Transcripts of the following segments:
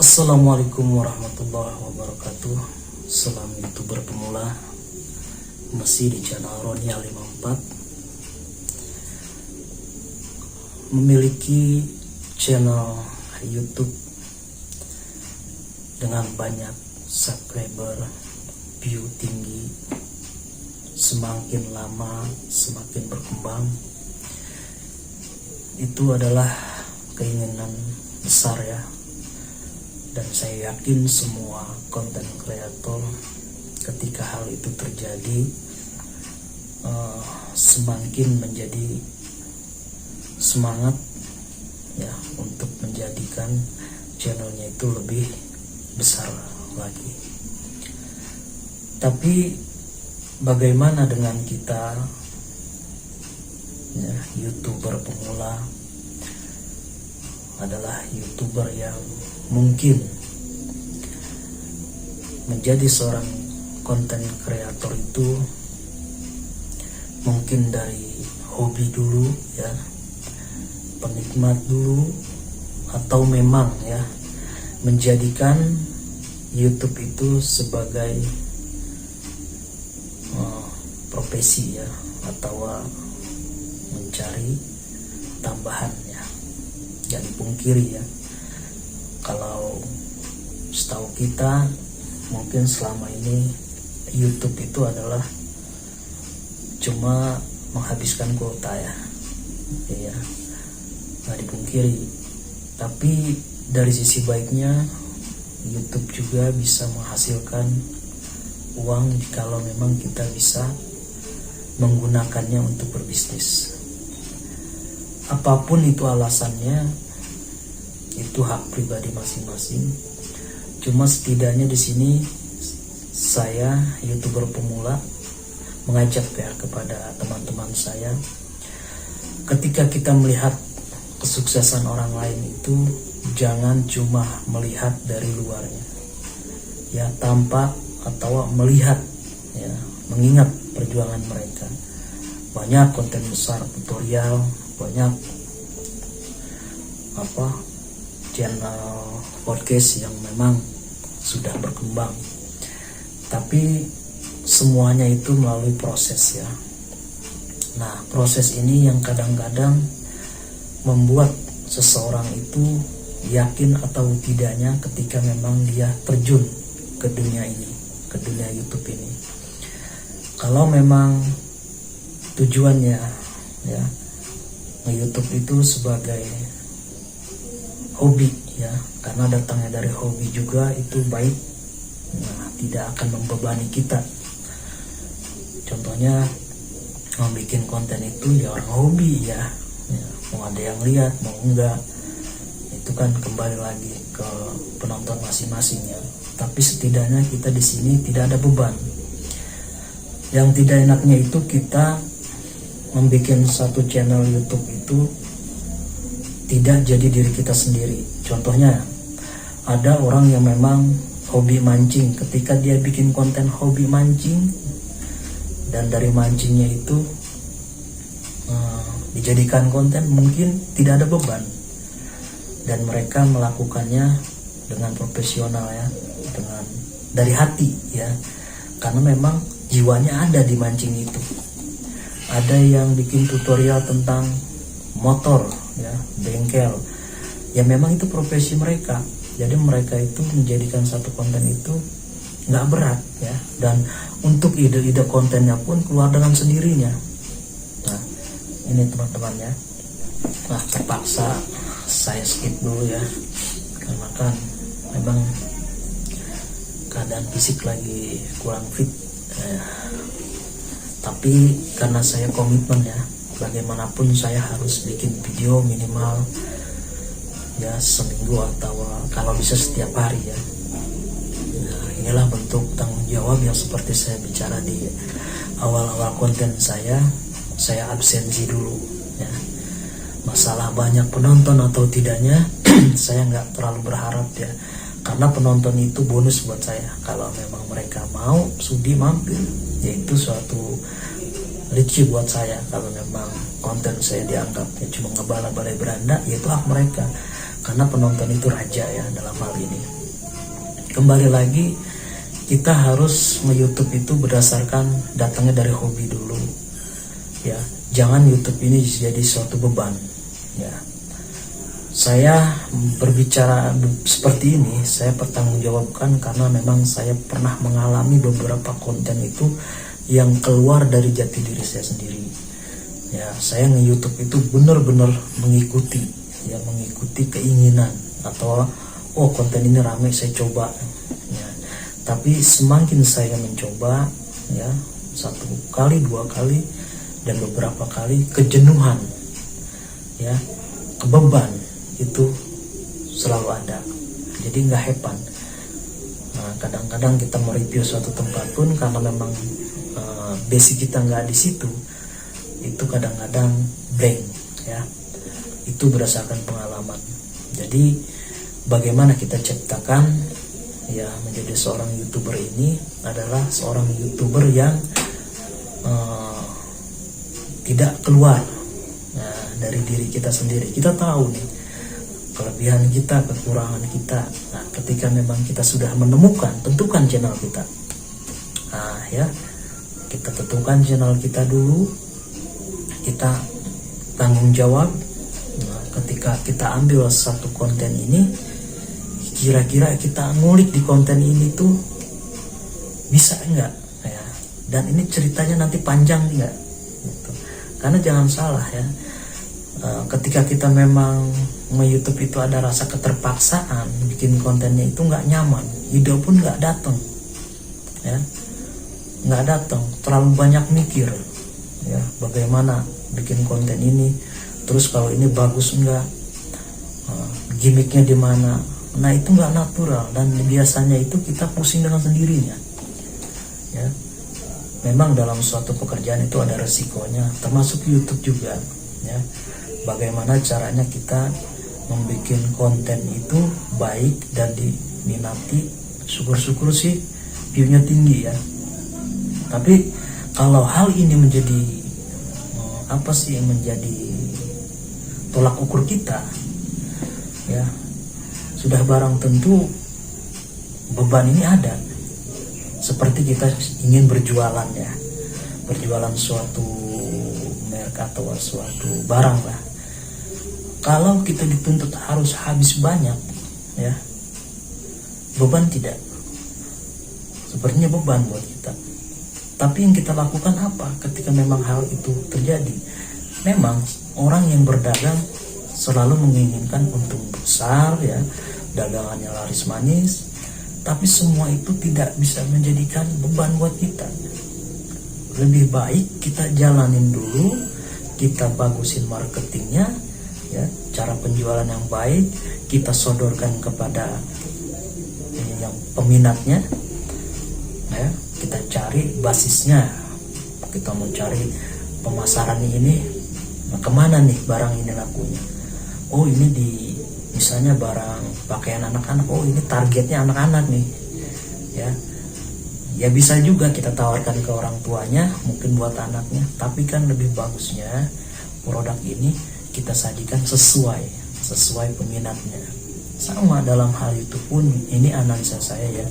Assalamualaikum warahmatullahi wabarakatuh. Salam YouTuber pemula, masih di channel Ronia 54. Memiliki channel YouTube dengan banyak subscriber, view tinggi, semakin lama semakin berkembang. Itu adalah keinginan besar ya, dan saya yakin semua konten kreator ketika hal itu terjadi semakin menjadi semangat ya untuk menjadikan channelnya itu lebih besar lagi. Tapi bagaimana dengan kita ya, YouTuber pemula, adalah YouTuber yang mungkin menjadi seorang konten kreator itu mungkin dari hobi dulu ya, penikmat dulu, atau memang ya menjadikan YouTube itu sebagai profesi ya, atau mencari tambahan ya. Jangan dipungkiri ya, kalau setahu kita mungkin selama ini YouTube itu adalah cuma menghabiskan kuota ya, nggak dipungkiri. Tapi dari sisi baiknya YouTube juga bisa menghasilkan uang kalau memang kita bisa menggunakannya untuk berbisnis. Apapun itu alasannya, itu hak pribadi masing-masing. Cuma setidaknya di sini saya YouTuber pemula mengajak ya kepada teman-teman saya, ketika kita melihat kesuksesan orang lain itu jangan cuma melihat dari luarnya ya, tanpa atau melihat ya, mengingat perjuangan mereka. Banyak konten besar tutorial, banyak channel podcast yang memang sudah berkembang, tapi semuanya itu melalui proses ya. Nah, proses ini yang kadang-kadang membuat seseorang itu yakin atau tidaknya ketika memang dia terjun ke dunia ini, ke dunia YouTube ini. Kalau memang tujuannya ya nge-YouTube itu sebagai hobi ya, karena datangnya dari hobi juga itu baik, nah, tidak akan membebani kita. Contohnya membuat konten itu ya orang hobi ya, mau ada yang lihat mau enggak, itu kan kembali lagi ke penonton masing-masing ya. Tapi setidaknya kita di sini tidak ada beban. Yang tidak enaknya itu kita membuat satu channel YouTube itu tidak jadi diri kita sendiri. Contohnya ada orang yang memang hobi mancing, ketika dia bikin konten hobi mancing dan dari mancingnya itu dijadikan konten, mungkin tidak ada beban dan mereka melakukannya dengan profesional ya, dengan dari hati ya, karena memang jiwanya ada di mancing itu. Ada yang bikin tutorial tentang motor ya, bengkel ya, memang itu profesi mereka. Jadi mereka itu menjadikan satu konten itu nggak berat ya, dan untuk ide-ide kontennya pun keluar dengan sendirinya. Nah ini teman-teman ya, nah terpaksa saya skip dulu ya, karena kan memang keadaan fisik lagi kurang fit tapi karena saya komitmen ya, bagaimanapun saya harus bikin video minimal ya seminggu atau kalau bisa setiap hari ya. Nah, inilah bentuk tanggung jawab yang seperti saya bicara di awal-awal konten saya absensi dulu ya. Masalah banyak penonton atau tidaknya saya nggak terlalu berharap ya, karena penonton itu bonus buat saya. Kalau memang mereka mau sudi mampir, yaitu suatu rezeki buat saya. Kalau memang konten saya dianggapnya cuma ngebala balai beranda, yaitu hak mereka. karena penonton itu raja ya dalam hal ini. Kembali lagi, kita harus nge-YouTube itu berdasarkan datangnya dari hobi dulu ya. Jangan YouTube ini jadi suatu beban ya. Saya berbicara seperti ini, saya pertanggungjawabkan karena memang saya pernah mengalami beberapa konten itu yang keluar dari jati diri saya sendiri ya. Saya nge-YouTube itu benar-benar mengikuti ya, mengikuti keinginan atau konten ini rame saya coba ya. Tapi semakin saya mencoba ya, 1 kali 2 kali dan beberapa kali, kejenuhan ya, kebeban itu selalu ada, jadi nggak hepan. Nah, kadang-kadang kita mereview suatu tempat pun karena memang basic kita nggak di situ, itu kadang-kadang blank ya. Itu berdasarkan pengalaman. Jadi bagaimana kita ciptakan ya menjadi seorang YouTuber ini adalah seorang YouTuber yang tidak keluar dari diri kita sendiri. Kita tahu nih kelebihan kita, kekurangan kita. Nah, ketika memang kita sudah menemukan, tentukan channel kita. Nah, ya, kita tentukan channel kita dulu. Kita tanggung jawab. Nah, ketika kita ambil satu konten ini, kira-kira kita ngulik di konten ini tuh bisa enggak? Ya. Dan ini ceritanya nanti panjang enggak? Gitu. Karena jangan salah ya. Ketika kita memang nge-YouTube itu ada rasa keterpaksaan, bikin kontennya itu nggak nyaman, ide pun nggak datang, ya, nggak datang, terlalu banyak mikir, ya, bagaimana bikin konten ini, terus kalau ini bagus nggak, gimmicknya di mana, nah itu nggak natural dan biasanya itu kita pusing dengan sendirinya, ya. Memang dalam suatu pekerjaan itu ada resikonya, termasuk YouTube juga, ya. Bagaimana caranya kita membuat konten itu baik dan diminati, syukur-syukur sih view-nya tinggi ya. Tapi kalau hal ini menjadi menjadi tolak ukur kita ya, sudah barang tentu beban ini ada. Seperti kita ingin berjualan ya, berjualan suatu merek atau suatu barang lah. Kalau kita dituntut harus habis banyak ya, beban tidak, sepertinya beban buat kita. Tapi yang kita lakukan apa ketika memang hal itu terjadi? Memang orang yang berdagang selalu menginginkan untung besar ya, dagangannya laris manis, tapi semua itu tidak bisa menjadikan beban buat kita. Lebih baik kita jalanin dulu, kita bagusin marketingnya ya, cara penjualan yang baik kita sodorkan kepada yang peminatnya ya, kita cari basisnya, kita mau cari pemasaran ini, nah kemana nih barang ini lakunya. Oh ini di misalnya barang pakaian anak-anak, oh ini targetnya anak-anak nih ya. Ya bisa juga kita tawarkan ke orang tuanya, mungkin buat anaknya, tapi kan lebih bagusnya produk ini kita sajikan sesuai peminatnya. Sama dalam hal itu pun, ini analisa saya ya.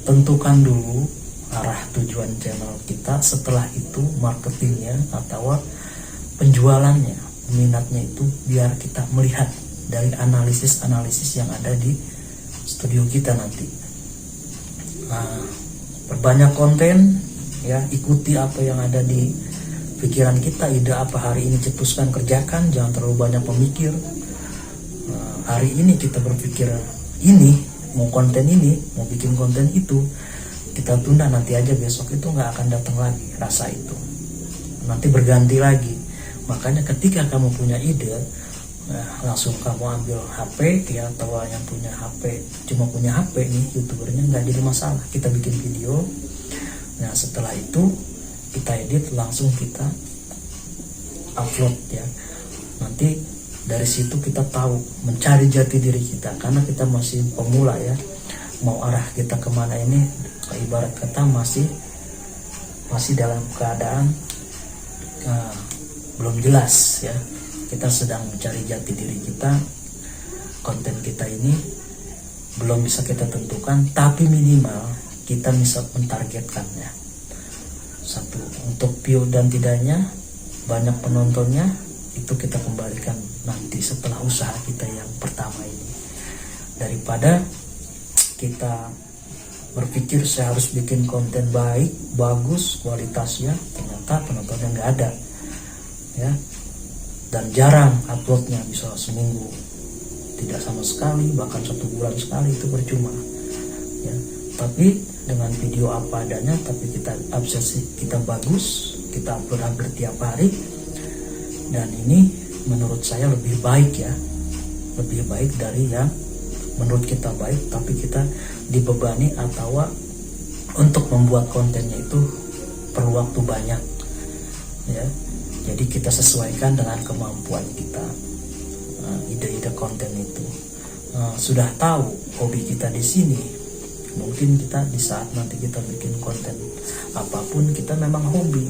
Tentukan dulu arah tujuan channel kita, setelah itu marketingnya atau penjualannya, peminatnya itu biar kita melihat dari analisis yang ada di studio kita nanti. Nah, perbanyak konten ya, ikuti apa yang ada di pikiran kita, ide apa hari ini cetuskan, kerjakan, jangan terlalu banyak pemikir. Hari ini kita berpikir ini, mau konten ini, mau bikin konten itu, kita tunda nanti aja, besok itu nggak akan datang lagi rasa itu, nanti berganti lagi. Makanya ketika kamu punya ide, langsung kamu ambil HP ya, atau yang punya HP cuma punya HP nih youtubernya, nggak jadi masalah, kita bikin video. Nah setelah itu kita edit, langsung kita upload ya. Nanti dari situ kita tahu mencari jati diri kita, karena kita masih pemula ya, mau arah kita kemana ini, ibarat kata masih dalam keadaan belum jelas ya. Kita sedang mencari jati diri kita, konten kita ini belum bisa kita tentukan, tapi minimal kita bisa mentargetkannya. Satu, untuk view dan tidaknya, banyak penontonnya, itu kita kembalikan nanti setelah usaha kita yang pertama ini. Daripada kita berpikir saya harus bikin konten baik, bagus, kualitasnya, ternyata penontonnya nggak ada, ya, dan jarang uploadnya, bisa seminggu tidak sama sekali, bahkan 1 bulan sekali, itu percuma, ya. Tapi dengan video apa adanya, tapi kita obsesi, kita bagus, kita upload hampir tiap hari, dan ini menurut saya lebih baik, ya, lebih baik dari yang menurut kita baik tapi kita dibebani atau untuk membuat kontennya itu perlu waktu banyak, ya. Jadi kita sesuaikan dengan kemampuan kita, ide-ide konten itu. Sudah tahu hobi kita di sini, mungkin kita di saat nanti kita bikin konten apapun, kita memang hobi.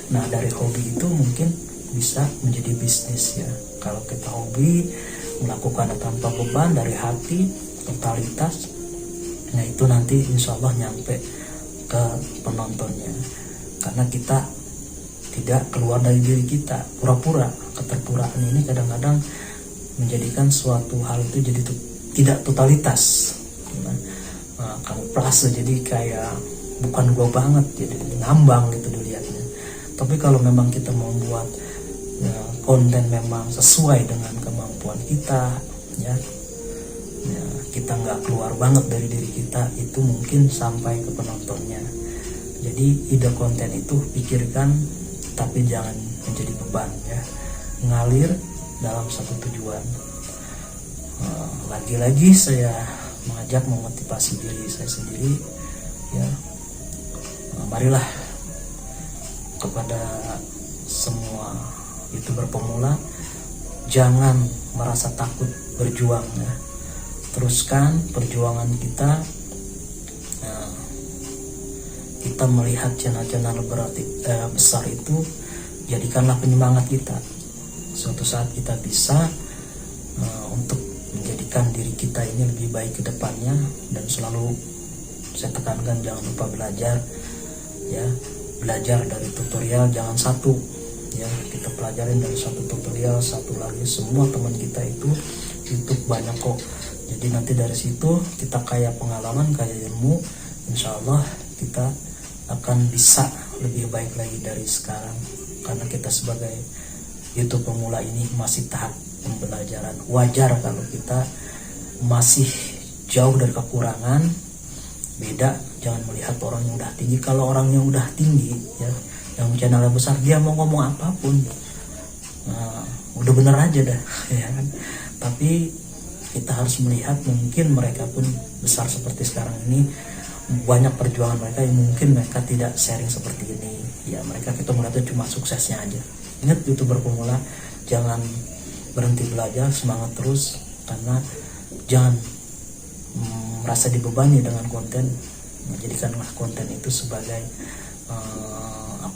Nah, dari hobi itu mungkin bisa menjadi bisnis, ya. Kalau kita hobi, melakukan tanpa beban, dari hati, totalitas, nah itu nanti insya Allah nyampe ke penontonnya. Karena kita tidak keluar dari diri kita, pura-pura. Keterpuraan ini kadang-kadang menjadikan suatu hal itu jadi tidak totalitas. Kamuflase, jadi kayak bukan gua banget, jadi ngambang gitu dilihatnya. Tapi kalau memang kita membuat, ya, konten memang sesuai dengan kemampuan kita, ya, kita nggak keluar banget dari diri kita, itu mungkin sampai ke penontonnya. Jadi ide konten itu pikirkan, tapi jangan menjadi beban, ya. Ngalir dalam satu tujuan. Lagi-lagi saya mengajak, memotivasi diri saya sendiri, ya. Marilah kepada semua YouTuber pemula, jangan merasa takut berjuang, ya. Teruskan perjuangan kita. Kita melihat channel-channel besar itu, jadikanlah penyemangat kita. Suatu saat kita bisa untuk menjadikan diri kita ini lebih baik ke depannya. Dan selalu saya tekankan, jangan lupa belajar, ya. Belajar dari tutorial, jangan satu, ya. Kita pelajarin dari satu tutorial, satu lagi. Semua teman kita itu YouTube banyak kok. Jadi nanti dari situ kita kaya pengalaman, kaya ilmu. Insya Allah kita akan bisa lebih baik lagi dari sekarang. Karena kita sebagai YouTube pemula ini masih tahap pembelajaran. Wajar kalau kita masih jauh dari kekurangan. Beda, jangan melihat orang yang udah tinggi. Kalau orang yang udah tinggi, ya, yang channelnya besar, dia mau ngomong apapun, udah bener aja dah, ya kan. Tapi kita harus melihat, mungkin mereka pun besar seperti sekarang ini, banyak perjuangan mereka yang mungkin mereka tidak sharing seperti ini, ya. Mereka kita melihatnya cuma suksesnya aja. Ingat, YouTuber pemula, jangan berhenti belajar, semangat terus. Karena jangan merasa dibebani dengan konten. Jadikanlah konten itu sebagai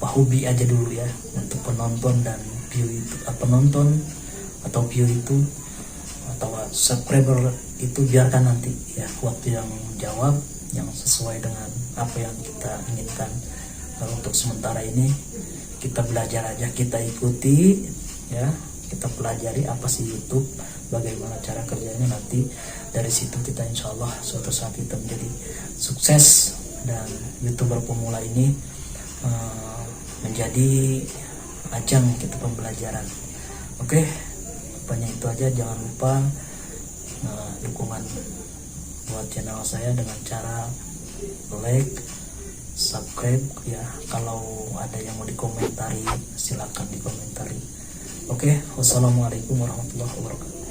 hobi aja dulu, ya, untuk penonton dan view itu, penonton atau view itu atau subscriber itu biarkan nanti, ya, waktu yang jawab yang sesuai dengan apa yang kita inginkan. Kalau untuk sementara ini kita belajar aja, kita ikuti, ya, kita pelajari apa sih YouTube, bagaimana cara kerjanya. Nanti dari situ kita insya Allah suatu saat kita menjadi sukses, dan YouTuber pemula ini menjadi ajang kita pembelajaran. Oke, banyak itu aja. Jangan lupa dukungan buat channel saya dengan cara like, subscribe, ya. Kalau ada yang mau dikomentari, silakan dikomentari. Oke, wassalamualaikum warahmatullahi wabarakatuh.